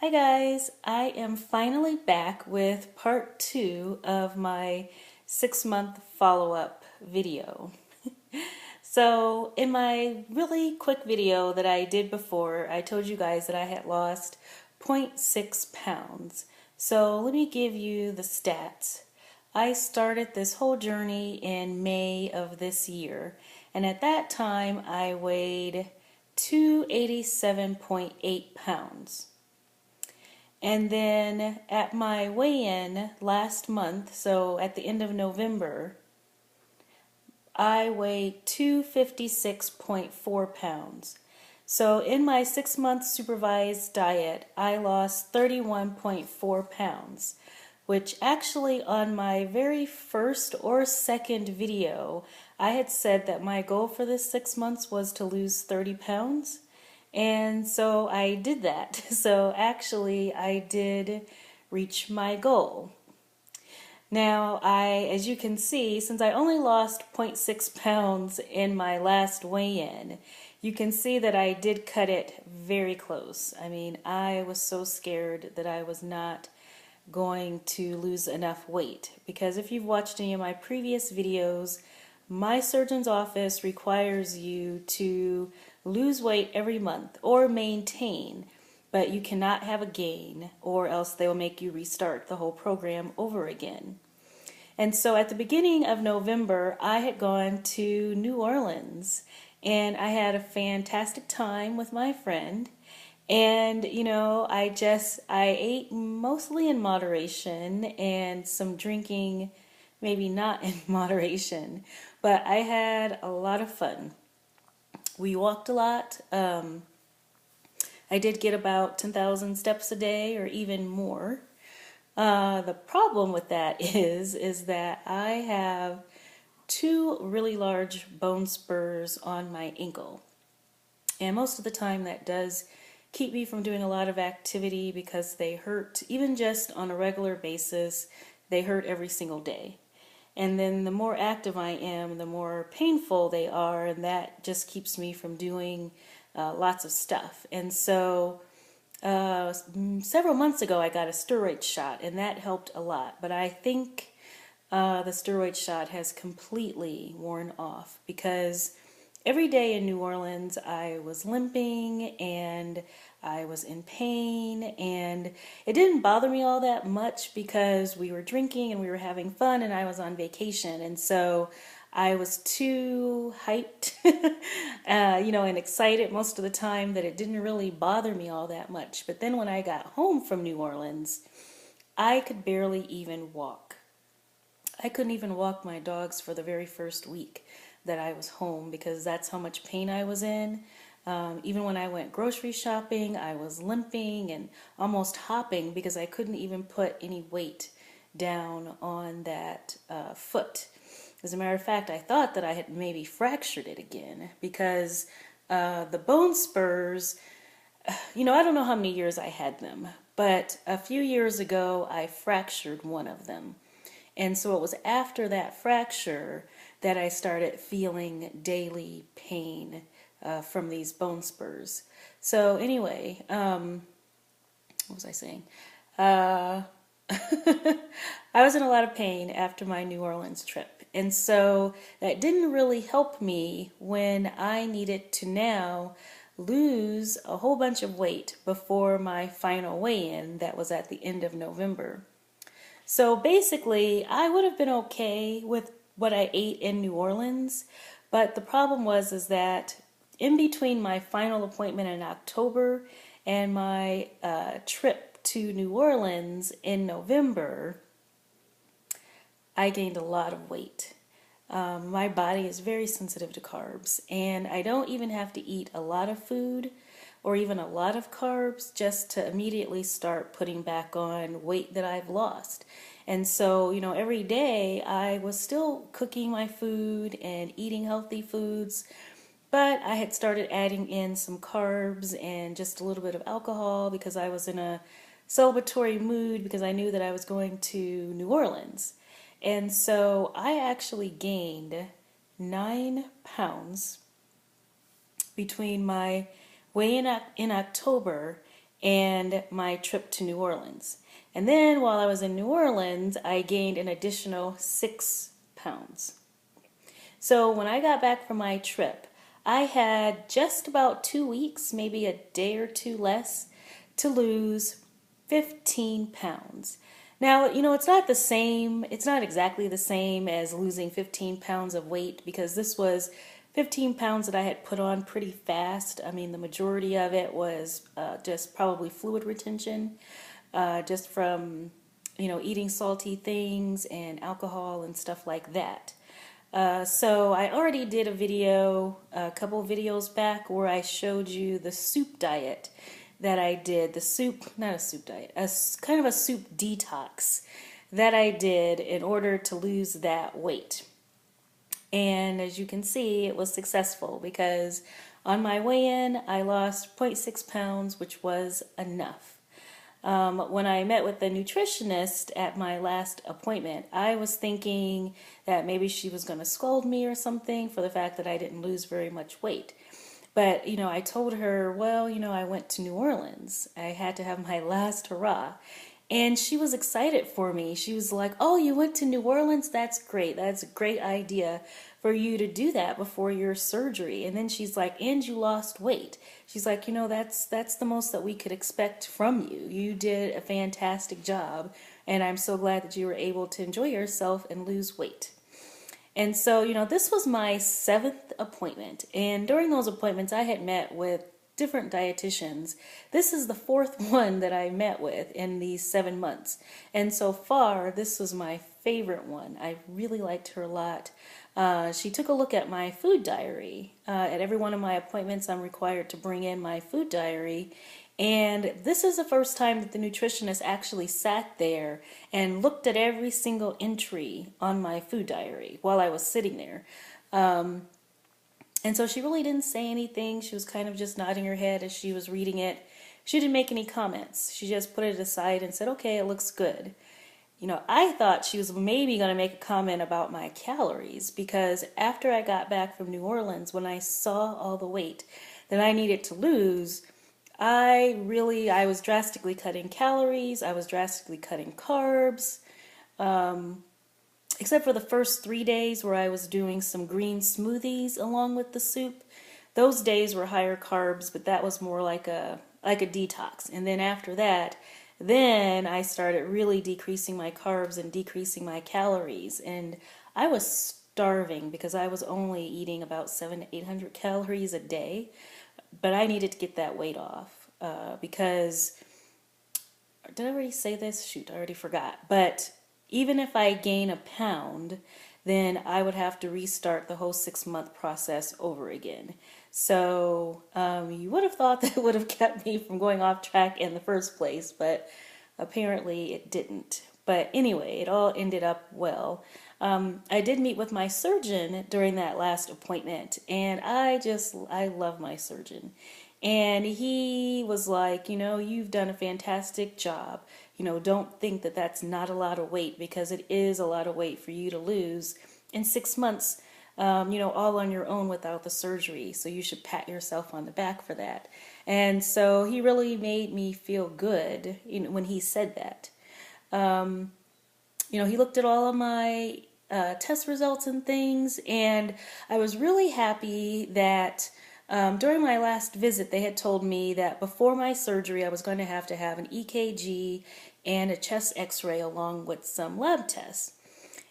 Hi guys, I am finally back with part 2 of my 6-month follow-up video. So in my really quick video that I did before, I told you guys that I had lost 0.6 pounds. So let me give you the stats. I started this whole journey in May of this year, and at that time I weighed 287.8 pounds. And then at my weigh-in last month, so at the end of November, I weighed 256.4 pounds. So in my 6-month supervised diet, I lost 31.4 pounds, which actually on my very first or second video, I had said that my goal for this 6 months was to lose 30 pounds. And so I did that. So actually I did reach my goal. Now as you can see, since I only lost 0.6 pounds in my last weigh-in, you can see that I did cut it very close. I mean, I was so scared that I was not going to lose enough weight, because if you've watched any of my previous videos, my surgeon's office requires you to lose weight every month or maintain, but you cannot have a gain, or else they will make you restart the whole program over again. And so at the beginning of November, I had gone to New Orleans, and I had a fantastic time with my friend. And I ate mostly in moderation, and some drinking maybe not in moderation, but I had a lot of fun. We walked a lot. I did get about 10,000 steps a day or even more. The problem with that is that I have 2 really large bone spurs on my ankle. And most of the time that does keep me from doing a lot of activity because they hurt, even just on a regular basis, they hurt every single day. And then the more active I am, the more painful they are, and that just keeps me from doing lots of stuff. And so several months ago I got a steroid shot, and that helped a lot. But I think the steroid shot has completely worn off, because every day in New Orleans I was limping and I was in pain, and it didn't bother me all that much because we were drinking and we were having fun and I was on vacation, and so I was too hyped and excited most of the time that it didn't really bother me all that much. But then when I got home from New Orleans, I could barely even walk. I couldn't even walk my dogs for the very first week that I was home, because that's how much pain I was in. Even when I went grocery shopping, I was limping and almost hopping because I couldn't even put any weight down on that foot. As a matter of fact, I thought that I had maybe fractured it again, because the bone spurs, I don't know how many years I had them, but a few years ago I fractured one of them. And so it was after that fracture that I started feeling daily pain from these bone spurs. So anyway, what was I saying? I was in a lot of pain after my New Orleans trip. And so that didn't really help me when I needed to now lose a whole bunch of weight before my final weigh-in that was at the end of November. So basically, I would have been okay with what I ate in New Orleans, but the problem is that in between my final appointment in October and my trip to New Orleans in November, I gained a lot of weight. My body is very sensitive to carbs, and I don't even have to eat a lot of food or even a lot of carbs just to immediately start putting back on weight that I've lost. And so, every day I was still cooking my food and eating healthy foods, but I had started adding in some carbs and just a little bit of alcohol because I was in a celebratory mood, because I knew that I was going to New Orleans. And so I actually gained 9 pounds between my weigh-in in October and my trip to New Orleans. And then while I was in New Orleans, I gained an additional 6 pounds. So when I got back from my trip, I had just about 2 weeks, maybe a day or two less, to lose 15 pounds. Now, it's not the same, it's not exactly the same as losing 15 pounds of weight, because this was 15 pounds that I had put on pretty fast. I mean, the majority of it was just probably fluid retention, just from, eating salty things and alcohol and stuff like that. So I already did a video a couple videos back where I showed you the soup diet that I did. The soup, not a soup diet, kind of a soup detox that I did in order to lose that weight. And as you can see, it was successful because on my weigh-in, I lost 0.6 pounds, which was enough. When I met with the nutritionist at my last appointment, I was thinking that maybe she was going to scold me or something for the fact that I didn't lose very much weight. But, I told her, well, I went to New Orleans. I had to have my last hurrah. And she was excited for me. She was like, oh, you went to New Orleans? That's great. That's a great idea for you to do that before your surgery. And then she's like, and you lost weight. She's like, that's the most that we could expect from you. You did a fantastic job. And I'm so glad that you were able to enjoy yourself and lose weight. And so, this was my 7th appointment. And during those appointments, I had met with different dietitians. This is the 4th one that I met with in these 7 months. And so far, this was my favorite one. I really liked her a lot. She took a look at my food diary. At every one of my appointments, I'm required to bring in my food diary. And this is the first time that the nutritionist actually sat there and looked at every single entry on my food diary while I was sitting there. And so she really didn't say anything. She was kind of just nodding her head as she was reading it. She didn't make any comments. She just put it aside and said, okay, it looks good. I thought she was maybe going to make a comment about my calories, because after I got back from New Orleans, when I saw all the weight that I needed to lose, I was drastically cutting calories. I was drastically cutting carbs. Except for the first 3 days where I was doing some green smoothies along with the soup. Those days were higher carbs, but that was more like a detox. And then after that, then I started really decreasing my carbs and decreasing my calories. And I was starving because I was only eating about 700 to 800 calories a day. But I needed to get that weight off because, did I already say this? Shoot, I already forgot. But even if I gain a pound, then I would have to restart the whole 6-month process over again. So you would have thought that would have kept me from going off track in the first place, but apparently it didn't. But anyway, it all ended up well. I did meet with my surgeon during that last appointment, and I love my surgeon. And he was like, you've done a fantastic job. Don't think that that's not a lot of weight, because it is a lot of weight for you to lose in 6 months, all on your own without the surgery. So you should pat yourself on the back for that. And so he really made me feel good, when he said that. He looked at all of my test results and things, and I was really happy that during my last visit, they had told me that before my surgery, I was going to have an EKG and a chest x-ray along with some lab tests.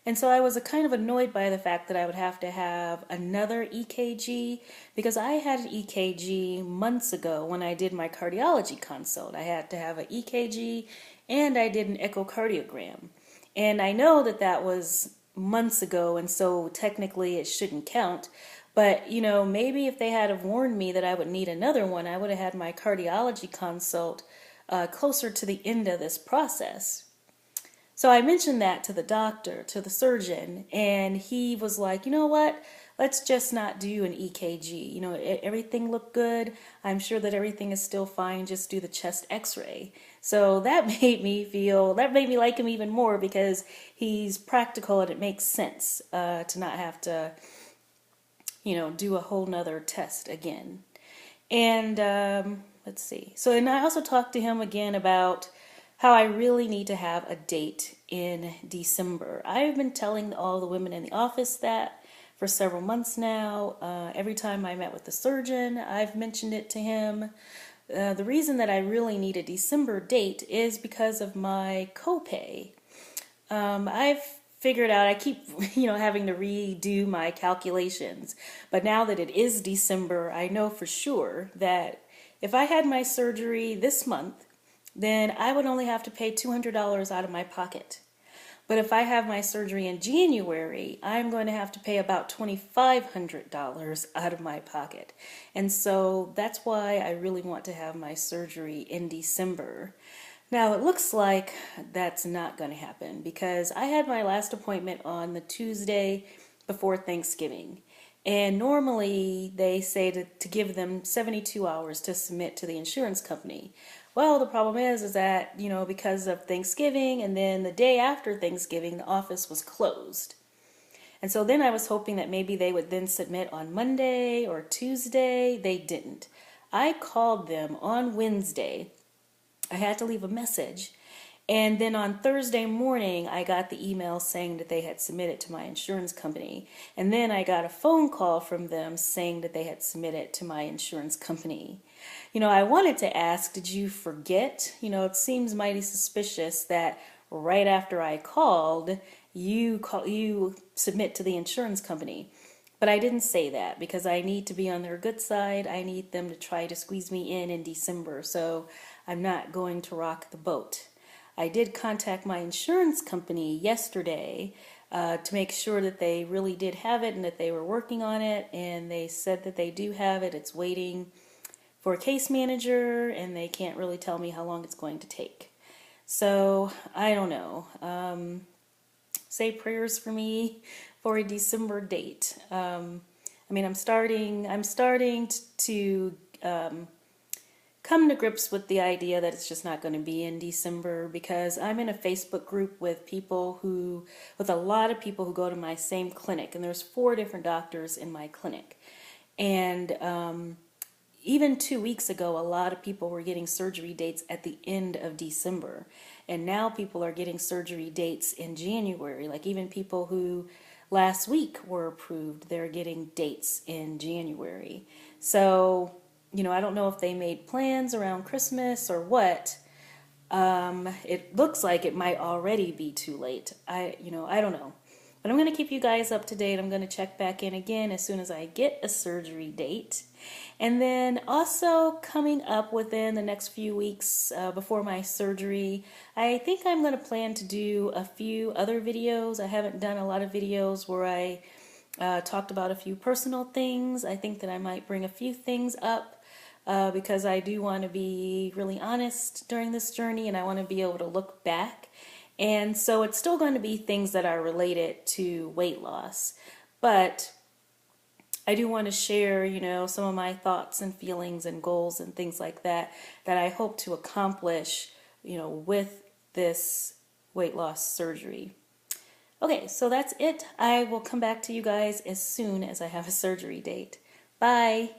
And so I was kind of annoyed by the fact that I would have to have another EKG, because I had an EKG months ago when I did my cardiology consult. I had to have an EKG and I did an echocardiogram. And I know that that was months ago, and so technically it shouldn't count. But, maybe if they had have warned me that I would need another one, I would have had my cardiology consult closer to the end of this process. So I mentioned that to the doctor, to the surgeon, and he was like, you know what? Let's just not do an EKG. Everything looked good. I'm sure that everything is still fine. Just do the chest x-ray. So that made me like him even more, because he's practical and it makes sense to not have to, do a whole nother test again. And let's see. So, and I also talked to him again about how I really need to have a date in December. I've been telling all the women in the office that for several months now. Every time I met with the surgeon, I've mentioned it to him. The reason that I really need a December date is because of my copay. I've figured out, I keep, having to redo my calculations. But now that it is December, I know for sure that if I had my surgery this month, then I would only have to pay $200 out of my pocket. But if I have my surgery in January, I'm going to have to pay about $2,500 out of my pocket. And so that's why I really want to have my surgery in December. Now, it looks like that's not going to happen because I had my last appointment on the Tuesday before Thanksgiving. And normally they say to give them 72 hours to submit to the insurance company. Well, the problem is that, because of Thanksgiving and then the day after Thanksgiving, the office was closed. And so then I was hoping that maybe they would then submit on Monday or Tuesday. They didn't. I called them on Wednesday. I had to leave a message. And then on Thursday morning, I got the email saying that they had submitted to my insurance company. And then I got a phone call from them saying that they had submitted to my insurance company. I wanted to ask, did you forget? It seems mighty suspicious that right after I called, you submit to the insurance company. But I didn't say that because I need to be on their good side. I need them to try to squeeze me in December, so I'm not going to rock the boat. I did contact my insurance company yesterday to make sure that they really did have it and that they were working on it, and they said that they do have it. It's waiting for a case manager, and they can't really tell me how long it's going to take. So, I don't know. Say prayers for me for a December date. I'm starting to come to grips with the idea that it's just not going to be in December because I'm in a Facebook group with a lot of people who go to my same clinic, and there's 4 different doctors in my clinic. And even 2 weeks ago, a lot of people were getting surgery dates at the end of December. And now people are getting surgery dates in January. Like even people who last week were approved, they're getting dates in January. So, I don't know if they made plans around Christmas or what. It looks like it might already be too late. I don't know. But I'm going to keep you guys up to date. I'm going to check back in again as soon as I get a surgery date. And then also coming up within the next few weeks before my surgery, I think I'm going to plan to do a few other videos. I haven't done a lot of videos where I talked about a few personal things. I think that I might bring a few things up because I do want to be really honest during this journey, and I want to be able to look back. And so it's still going to be things that are related to weight loss. But I do want to share, some of my thoughts and feelings and goals and things like that I hope to accomplish, with this weight loss surgery. Okay, so that's it. I will come back to you guys as soon as I have a surgery date. Bye.